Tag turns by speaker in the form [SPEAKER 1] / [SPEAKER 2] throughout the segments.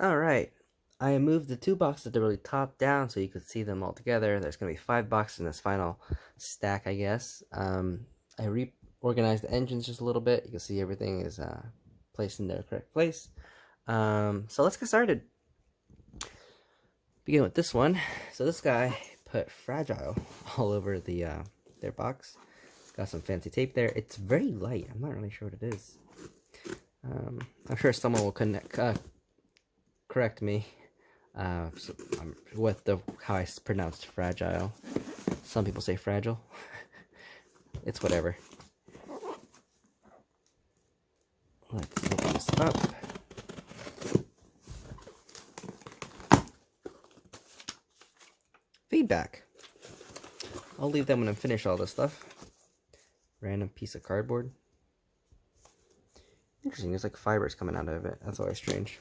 [SPEAKER 1] Alright, I moved the two boxes at the really top down so you could see them all together. There's going to be 5 boxes in this final stack, I guess. I reorganized the engines just a little bit. You can see everything is placed in their correct place. So let's get started. Begin with this one. So this guy put Fragile all over their box. It's got some fancy tape there. It's very light. I'm not really sure what it is. I'm sure someone will correct me with how I pronounced fragile. Some people say fragile. It's whatever. Let's open this up. Feedback. I'll leave them when I finish all this stuff. Random piece of cardboard. Interesting, there's like fibers coming out of it. That's always strange.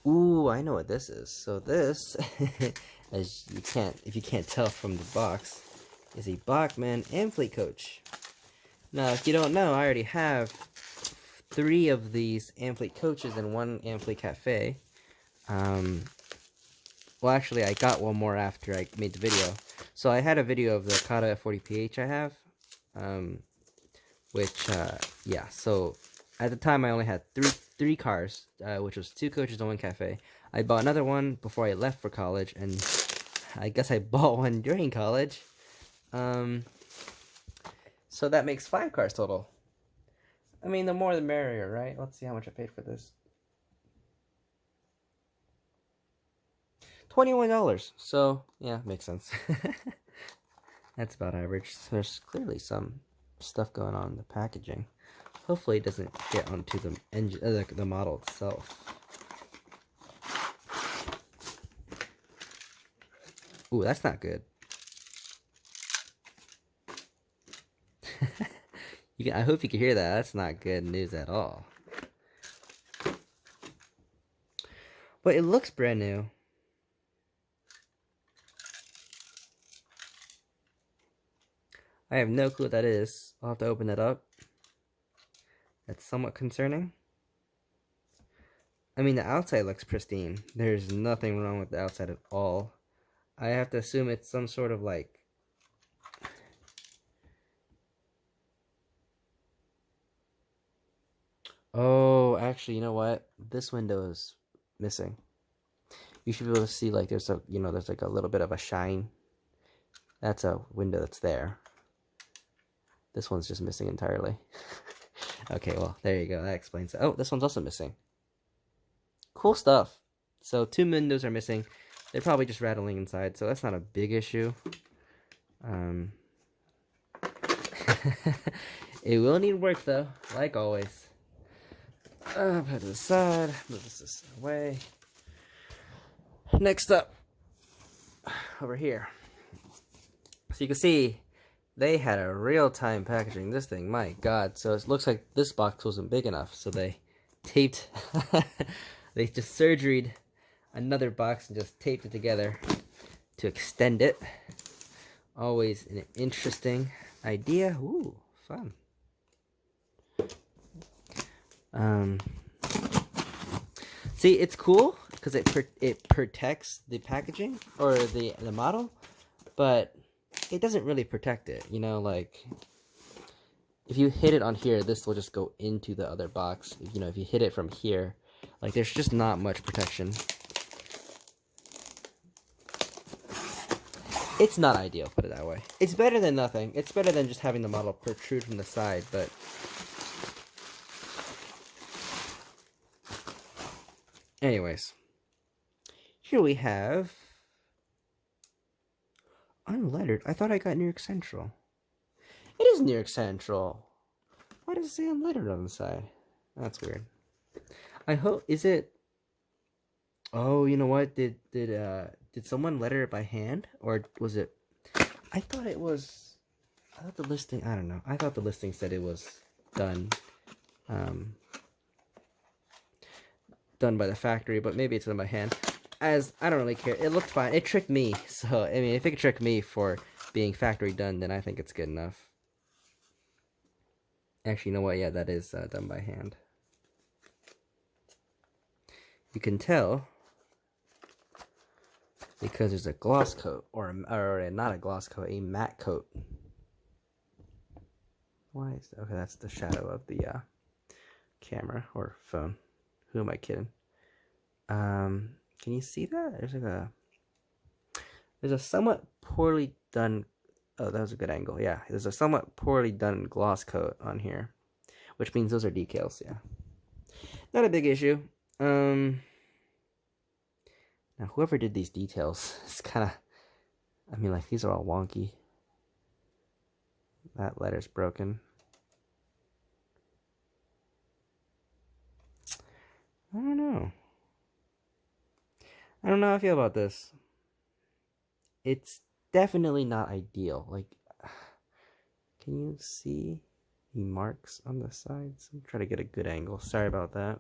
[SPEAKER 1] Ooh, I know what this is. So this, if you can't tell from the box, is a Bachmann Ampli Coach. Now, if you don't know, I already have 3 of these Ampli Coaches and 1 Ampli Cafe. Well, actually, I got one more after I made the video. So I had a video of the Kata F40PH I have, yeah. So at the time, I only had three cars, which was 2 coaches and 1 cafe. I bought another one before I left for college, and I guess I bought one during college. So that makes 5 cars total. I mean, the more the merrier, right? Let's see how much I paid for this. $21. So, yeah, makes sense. That's about average. There's clearly some stuff going on in the packaging. Hopefully it doesn't get onto the engine, the model itself. Ooh, that's not good. I hope you can hear that. That's not good news at all. But it looks brand new. I have no clue what that is. I'll have to open it up. That's somewhat concerning. I mean, the outside looks pristine. There's nothing wrong with the outside at all. I have to assume it's some sort of like... Oh, actually, you know what? This window is missing. You should be able to see like there's like a little bit of a shine. That's a window that's there. This one's just missing entirely. Okay, well, there you go. That explains it. Oh, this one's also missing. Cool stuff. So 2 windows are missing. They're probably just rattling inside, so that's not a big issue. It will need work, though, like always. Put it aside. Move this away. Next up, over here. So you can see they had a real time packaging this thing. My God. So it looks like this box wasn't big enough, so they taped. They just surgeried another box and just taped it together to extend it. Always an interesting idea. Ooh, fun. See, it's cool because it protects the packaging or the model, but it doesn't really protect it. You know, like if you hit it on here, this will just go into the other box. You know, if you hit it from here, like there's just not much protection. It's not ideal, put it that way. It's better than nothing. It's better than just having the model protrude from the side, but anyways, here we have unlettered. I thought I got New York Central. It is New York Central. Why does it say unlettered on the side? That's weird. I hope, is it? Oh, you know what? Did someone letter it by hand, or was it? I thought it was. I thought the listing. I don't know. I thought the listing said it was done. Done by the factory, but maybe it's done by hand. As I don't really care. It looked fine. It tricked me. So I mean, if it could trick me for being factory done, then I think it's good enough. Actually, you know what? Yeah, that is done by hand. You can tell because there's a gloss coat, or not a gloss coat, a matte coat. Why is that? Okay, that's the shadow of the camera or phone. Who am I kidding? Can you see that? There's a somewhat poorly done. Oh, that was a good angle. Yeah, there's a somewhat poorly done gloss coat on here, which means those are decals. Yeah, not a big issue. Now whoever did these details, it's kind of. I mean, like, these are all wonky. That letter's broken. I don't know. I don't know how I feel about this. It's definitely not ideal. Like, can you see the marks on the sides? I'm trying to get a good angle. Sorry about that.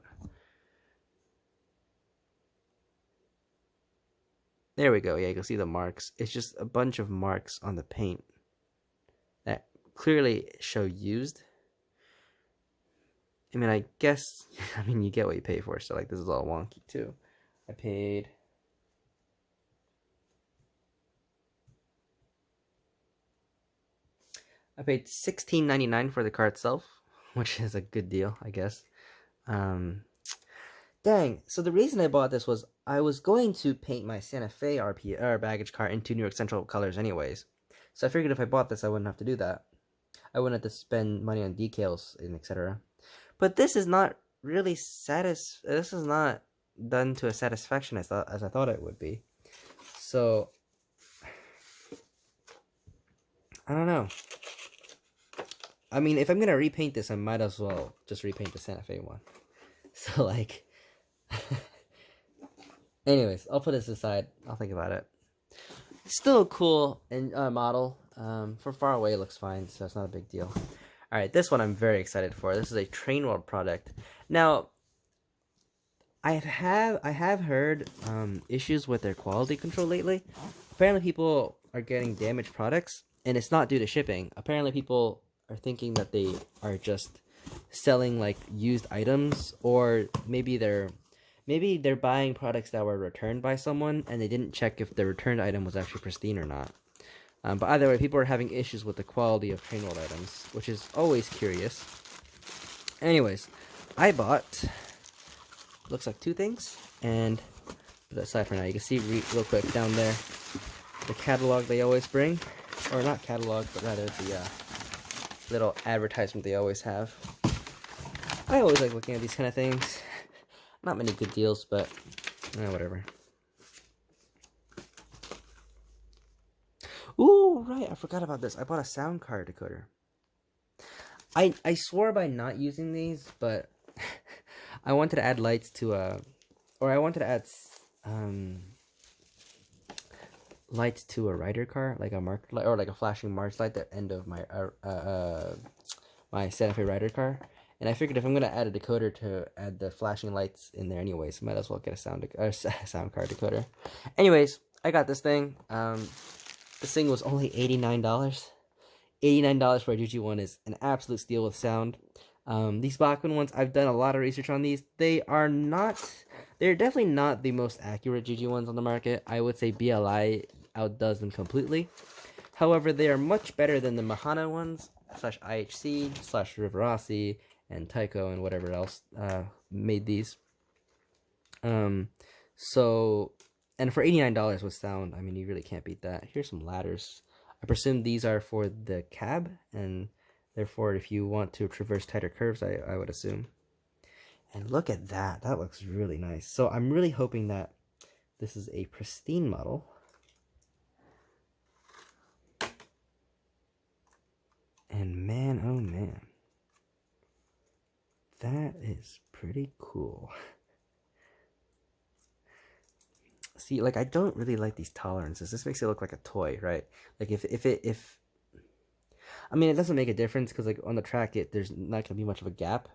[SPEAKER 1] There we go. Yeah, you can see the marks. It's just a bunch of marks on the paint that clearly show used. I mean, I guess, you get what you pay for. So, like, this is all wonky, too. I paid $16.99 for the car itself, which is a good deal, I guess. Dang. So the reason I bought this was I was going to paint my Santa Fe baggage car into New York Central colors anyways. So I figured if I bought this, I wouldn't have to do that. I wouldn't have to spend money on decals and etc. But this is not really this is not done to a satisfaction as I thought it would be. So I don't know. I mean, if I'm gonna repaint this, I might as well just repaint the Santa Fe one. So, like, anyways, I'll put this aside. I'll think about it. Still a cool model. From far away, it looks fine, so it's not a big deal. All right, this one I'm very excited for. This is a Train World product. Now, I have heard issues with their quality control lately. Apparently, people are getting damaged products, and it's not due to shipping. Apparently, people are thinking that they are just selling like used items, or maybe they're buying products that were returned by someone and they didn't check if the returned item was actually pristine or not. But either way, people are having issues with the quality of Train World items, which is always curious. Anyways, I bought, looks like 2 things, and put that aside for now. You can see real quick down there the catalog they always bring, or not catalog, but rather the little advertisement they always have. I always like looking at these kind of things. Not many good deals, but whatever. Ooh, right, I forgot about this. I bought a sound card decoder. I swore by not using these, but I wanted to add lights to I wanted to add lights to a rider car, like a marker light, or like a flashing march light at the end of my my Santa Fe rider car. And I figured if I'm gonna add a decoder to add the flashing lights in there anyways, might as well get a sound card decoder. Anyways, I got this thing. This thing was only $89. $89 for a GG1 is an absolute steal with sound. These Bachmann ones, I've done a lot of research on these. They're definitely not the most accurate GG1s on the market. I would say BLI outdoes them completely. However, they are much better than the Mahana ones, / IHC, / Rivarossi, and Tyco, and whatever else made these. So, and for $89 with sound, I mean, you really can't beat that. Here's some ladders. I presume these are for the cab, and therefore, if you want to traverse tighter curves, I would assume. And look at that. That looks really nice. So I'm really hoping that this is a pristine model. And man, oh man. That is pretty cool. See, like, I don't really like these tolerances. This makes it look like a toy, right? Like, if I mean, it doesn't make a difference because, like, on the track, there's not gonna be much of a gap.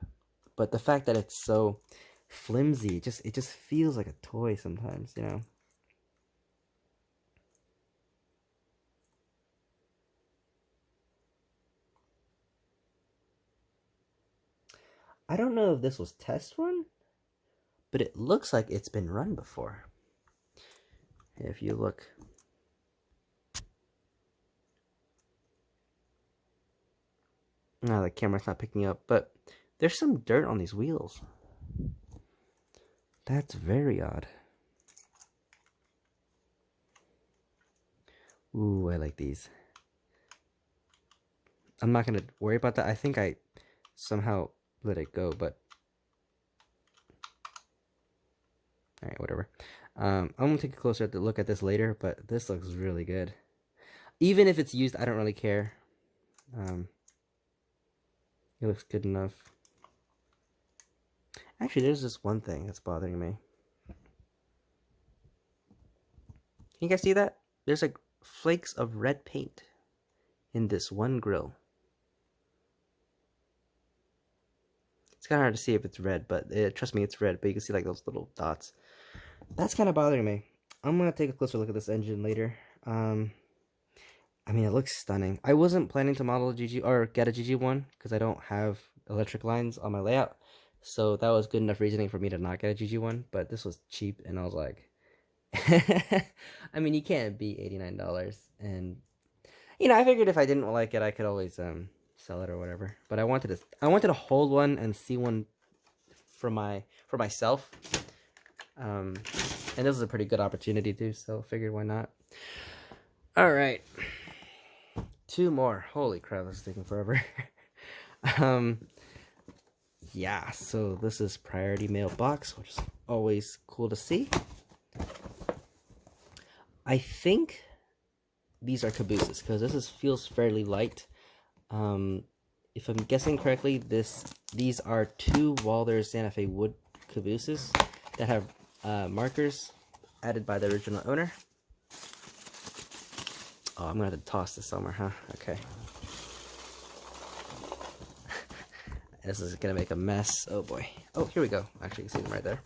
[SPEAKER 1] But the fact that it's so flimsy, it just feels like a toy sometimes, you know. I don't know if this was test run, but it looks like it's been run before. If you look, no, the camera's not picking up, but there's some dirt on these wheels. That's very odd. Ooh, I like these. I'm not gonna worry about that. I think I somehow let it go, but all right, whatever. I'm gonna take a closer look at this later, but this looks really good. Even if it's used, I don't really care. It looks good enough. Actually, there's this one thing that's bothering me. Can you guys see that? There's like flakes of red paint in this one grill. It's kind of hard to see if it's red, but trust me, it's red. But you can see like those little dots. That's kind of bothering me. I'm gonna take a closer look at this engine later. I mean, it looks stunning. I wasn't planning to model a GG or get a GG1 because I don't have electric lines on my layout. So that was good enough reasoning for me to not get a GG1. But this was cheap, and I was like, I mean, you can't beat $89. And you know, I figured if I didn't like it, I could always sell it or whatever. But I wanted to hold one and see one for myself. And this was a pretty good opportunity too, so figured why not. All right. 2 more. Holy crap, this is taking forever. Yeah, so this is priority mail box, which is always cool to see. I think these are cabooses because this feels fairly light. If I'm guessing correctly, these are 2 Walther Santa Fe wood cabooses that have markers added by the original owner. Oh, I'm gonna have to toss this somewhere, huh? Okay. This is gonna make a mess. Oh boy. Oh, here we go. Actually, you can see them right there.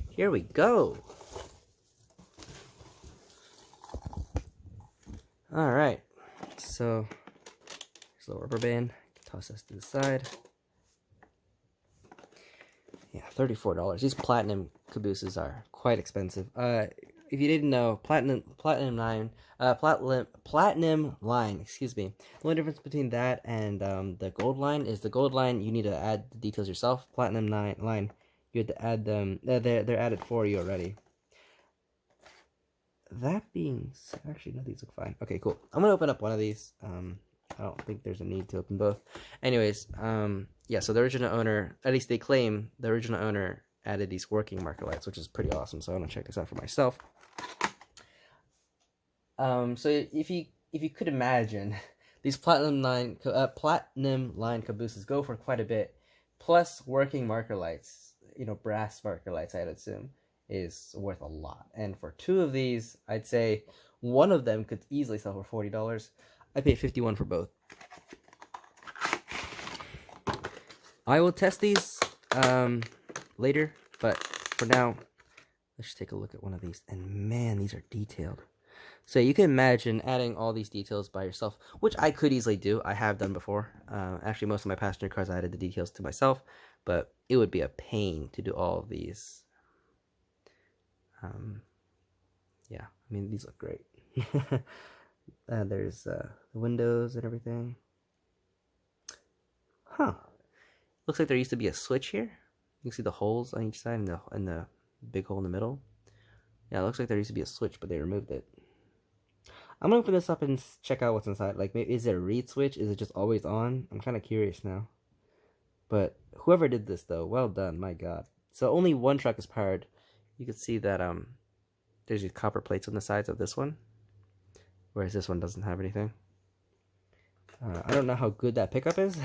[SPEAKER 1] Here we go. All right. So, there's a little rubber band. Toss this to the side. Yeah, $34. These platinum cabooses are quite expensive. If you didn't know, platinum line, excuse me. The only difference between that and the gold line is the gold line you need to add the details yourself. Platinum line, you have to add them. They're added for you already. That being said, actually, no, these look fine. Okay, cool. I'm gonna open up one of these. I don't think there's a need to open both. Anyways, yeah. So the original owner, at least they claim the original owner added these working marker lights, which is pretty awesome. So I'm gonna check this out for myself. So if you could imagine, these platinum line cabooses go for quite a bit, plus working marker lights, you know, brass marker lights, I'd assume, is worth a lot. And for 2 of these, I'd say one of them could easily sell for $40. I paid $51 for both. I will test these later, but for now, let's just take a look at one of these. And man, these are detailed. So you can imagine adding all these details by yourself, which I could easily do. I have done before. Actually, most of my passenger cars, I added the details to myself, but it would be a pain to do all of these. Yeah, I mean, these look great. There's the windows and everything. Huh. Looks like there used to be a switch here. You can see the holes on each side and the big hole in the middle. Yeah, it looks like there used to be a switch, but they removed it. I'm gonna open this up and check out what's inside. Like, maybe, is it a read switch? Is it just always on? I'm kind of curious now. But whoever did this, though, well done, my god. So only one truck is powered. You can see that there's these copper plates on the sides of this one, whereas this one doesn't have anything. I don't know how good that pickup is,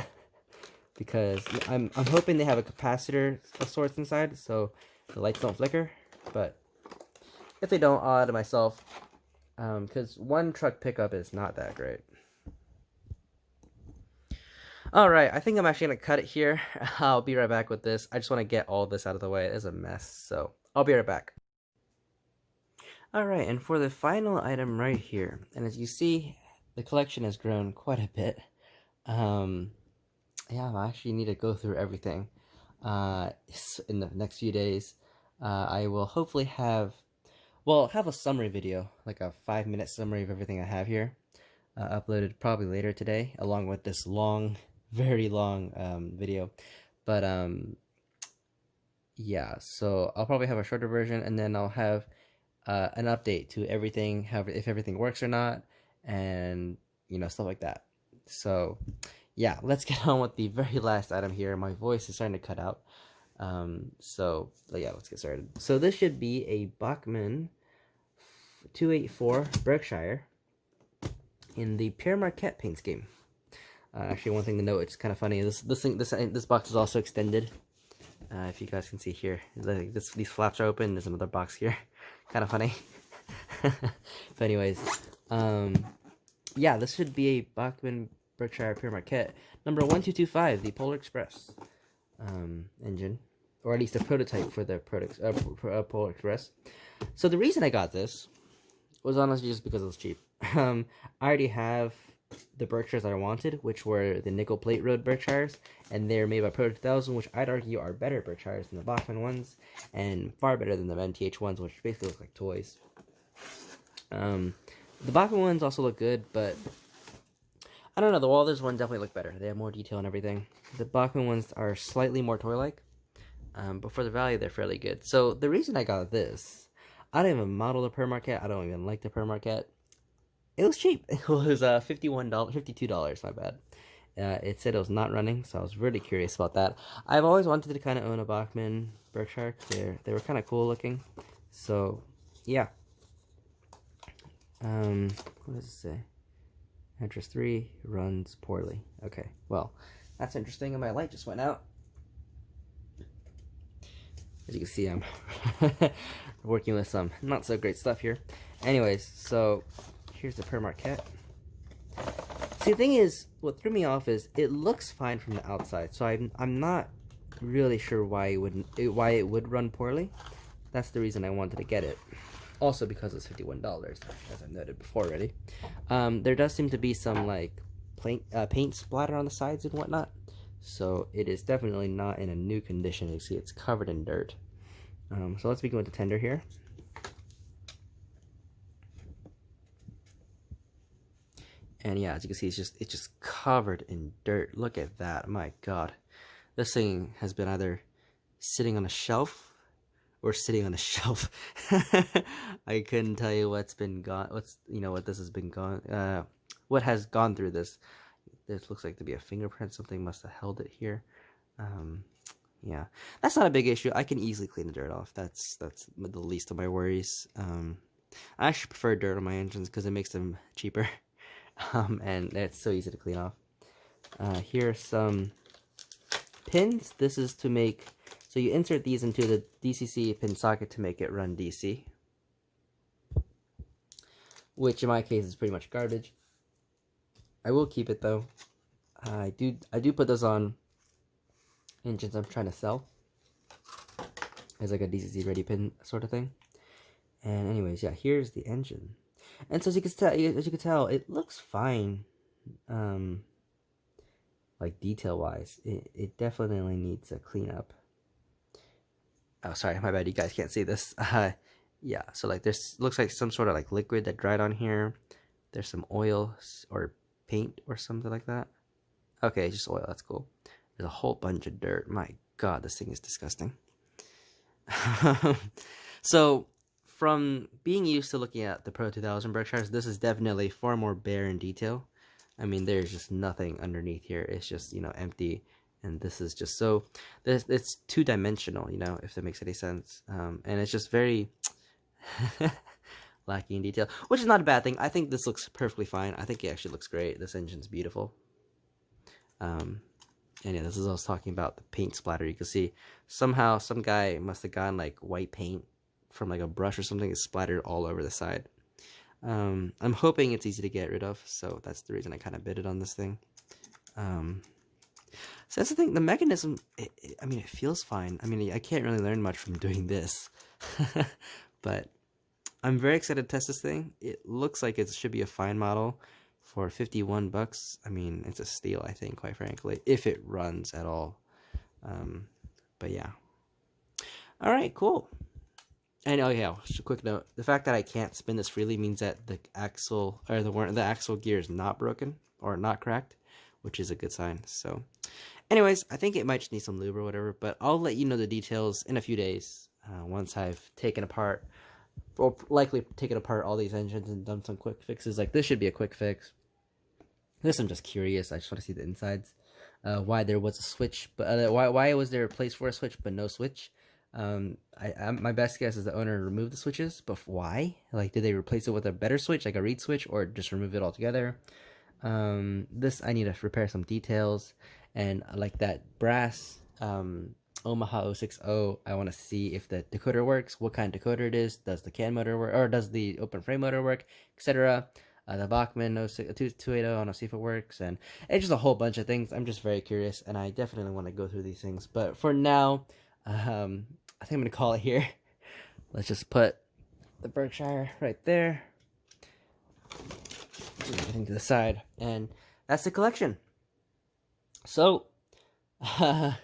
[SPEAKER 1] because I'm hoping they have a capacitor of sorts inside, so the lights don't flicker. But if they don't, I'll add it myself. Because one truck pickup is not that great. Alright, I think I'm actually going to cut it here. I'll be right back with this. I just want to get all this out of the way. It is a mess, so I'll be right back. Alright, and for the final item right here, and as you see, the collection has grown quite a bit. Yeah, I actually need to go through everything. in the next few days. I will hopefully have a summary video, like a 5-minute summary of everything I have here, uploaded probably later today, along with this long, very long video. But yeah, so I'll probably have a shorter version, and then I'll have an update to everything, if everything works or not, and stuff like that. So yeah, let's get on with the very last item here. My voice is starting to cut out. So yeah, let's get started. So this should be a Bachmann 284 Berkshire in the Pure Marquette paint scheme. Actually, one thing to note, it's kind of funny. This box is also extended. If you guys can see here, these flaps are open. There's another box here. Kind of funny. But anyways, yeah, this should be a Bachmann Berkshire Pure Marquette number 1225, the Polar Express engine, or at least a prototype for the Polar Express. So the reason I got this was honestly just because it was cheap. I already have the Berkshires I wanted, which were the nickel plate road Berkshires, and they're made by Pro 2000, which I'd argue are better Berkshires than the Bachmann ones, and far better than the MTH ones, which basically look like toys. The Bachmann ones also look good, but I don't know, the Walthers one definitely look better. They have more detail and everything. The Bachmann ones are slightly more toy-like, but for the value, they're fairly good. So the reason I got this, I don't even model the Pure Marquette. I don't even like the Pure Marquette. It was cheap. It was $52, my bad. It said it was not running, so I was really curious about that. I've always wanted to kind of own a Bachmann Berkshire, because they were kind of cool looking. So, yeah. What does it say? Address 3 runs poorly. Okay, well, that's interesting, and my light just went out. As you can see, I'm working with some not so great stuff here. Anyways, so here's the Pure Marquette. See, the thing is, what threw me off is it looks fine from the outside, so I'm not really sure why it would run poorly. That's the reason I wanted to get it. Also because it's $51, as I've noted before already. There does seem to be some like paint splatter on the sides and whatnot, so it is definitely not in a new condition. You see, it's covered in dirt. So let's begin with the tender here. And yeah, as you can see, it's just covered in dirt. Look at that. My God. This thing has been either sitting on a shelf or sitting on a shelf. I couldn't tell you what this has been gone, what has gone through this. This looks like to be a fingerprint. Something must have held it here. Yeah, that's not a big issue. I can easily clean the dirt off. That's the least of my worries. I actually prefer dirt on my engines because it makes them cheaper. And it's so easy to clean off. Here are some pins. This is to make, so you insert these into the DCC pin socket to make it run DC, which in my case is pretty much garbage. I will keep it though. I do put those on engines I'm trying to sell as like a DCC ready pin sort of thing. And anyways, yeah, here's the engine. And so as you can tell, it looks fine. Like detail wise, it definitely needs a cleanup. Oh, sorry, my bad. You guys can't see this. Yeah. So like, this looks like some sort of like liquid that dried on here. There's some oil or paint or something like that. Okay, just oil. That's cool. There's a whole bunch of dirt. My God, this thing is disgusting. So, from being used to looking at the Pro 2000 Berkshires, this is definitely far more bare in detail. I mean, there's just nothing underneath here. It's just, empty. And this is just so, it's two-dimensional, if that makes any sense. And it's just very lacking in detail, which is not a bad thing. I think this looks perfectly fine. I think it actually looks great. This engine's beautiful. And yeah, this is what I was talking about, the paint splatter. You can see somehow some guy must have gotten like white paint from like a brush or something. It's splattered all over the side. I'm hoping it's easy to get rid of, so that's the reason I kind of bid it on this thing. So that's the thing, the mechanism, I mean, it feels fine. I mean, I can't really learn much from doing this. But I'm very excited to test this thing. It looks like it should be a fine model for $51. I mean, it's a steal, I think, quite frankly, if it runs at all. But yeah. All right, cool. And oh yeah, just a quick note: the fact that I can't spin this freely means that the axle or the axle gear is not broken or not cracked, which is a good sign. So, anyways, I think it might just need some lube or whatever, but I'll let you know the details in a few days once I've taken apart, or likely taken apart all these engines and done some quick fixes. Like this should be a quick fix. This I'm just curious. I just want to see the insides. Why there was a switch, but why was there a place for a switch but no switch? My best guess is the owner removed the switches, but why? Like, did they replace it with a better switch, like a reed switch, or just remove it altogether? This I need to repair some details, and like that brass Omaha 060, I want to see if the decoder works, what kind of decoder it is, does the CAN motor work, or does the open frame motor work, etc. The Bachmann 280, I want to see if it works, and it's just a whole bunch of things. I'm just very curious, and I definitely want to go through these things. But for now, I think I'm going to call it here. Let's just put the Berkshire right there. Everything to the side. And that's the collection. So, I'm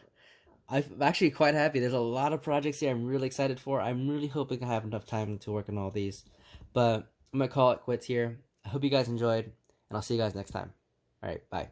[SPEAKER 1] actually quite happy. There's a lot of projects here I'm really excited for. I'm really hoping I have enough time to work on all these. But I'm going to call it quits here. I hope you guys enjoyed, and I'll see you guys next time. All right, bye.